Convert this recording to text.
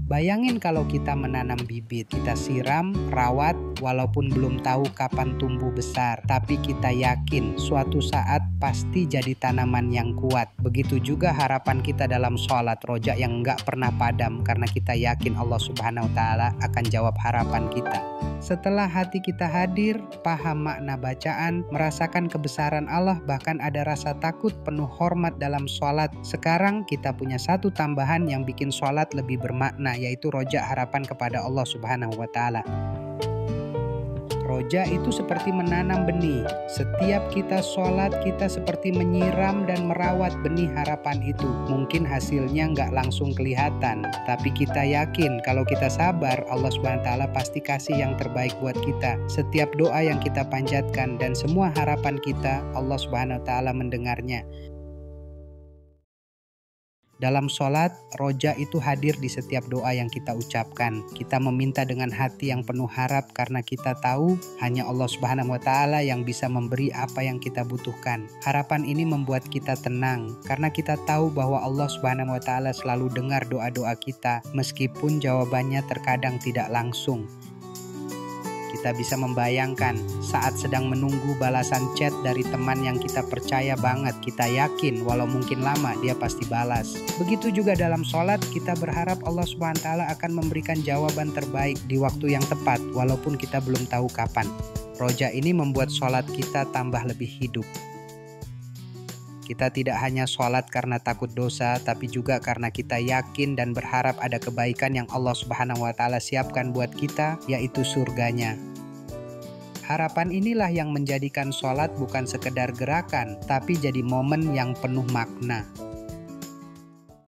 Bayangin kalau kita menanam bibit, kita siram, rawat, walaupun belum tahu kapan tumbuh besar, tapi kita yakin suatu saat pasti jadi tanaman yang kuat. Begitu juga harapan kita dalam sholat, roja yang nggak pernah padam, karena kita yakin Allah Subhanahu wa Ta'ala akan jawab harapan kita. Setelah hati kita hadir, paham makna bacaan, merasakan kebesaran Allah, bahkan ada rasa takut, penuh hormat dalam sholat. Sekarang kita punya satu tambahan yang bikin sholat lebih bermakna, yaitu roja harapan kepada Allah Subhanahu wa Ta'ala. Roja itu seperti menanam benih. Setiap kita sholat, kita seperti menyiram dan merawat benih harapan itu. Mungkin hasilnya nggak langsung kelihatan, tapi kita yakin kalau kita sabar, Allah Subhanahu wa Ta'ala pasti kasih yang terbaik buat kita. Setiap doa yang kita panjatkan dan semua harapan kita, Allah Subhanahu wa Ta'ala mendengarnya. Dalam sholat, roja itu hadir di setiap doa yang kita ucapkan. Kita meminta dengan hati yang penuh harap karena kita tahu hanya Allah Subhanahu wa Ta'ala yang bisa memberi apa yang kita butuhkan. Harapan ini membuat kita tenang karena kita tahu bahwa Allah Subhanahu wa Ta'ala selalu dengar doa-doa kita meskipun jawabannya terkadang tidak langsung. Kita bisa membayangkan saat sedang menunggu balasan chat dari teman yang kita percaya banget, kita yakin walau mungkin lama dia pasti balas. Begitu juga dalam sholat, kita berharap Allah Subhanahu wa Ta'ala akan memberikan jawaban terbaik di waktu yang tepat walaupun kita belum tahu kapan. Roja ini membuat sholat kita tambah lebih hidup. Kita tidak hanya sholat karena takut dosa, tapi juga karena kita yakin dan berharap ada kebaikan yang Allah Subhanahu wa Ta'ala siapkan buat kita, yaitu surganya. Harapan inilah yang menjadikan sholat bukan sekedar gerakan, tapi jadi momen yang penuh makna.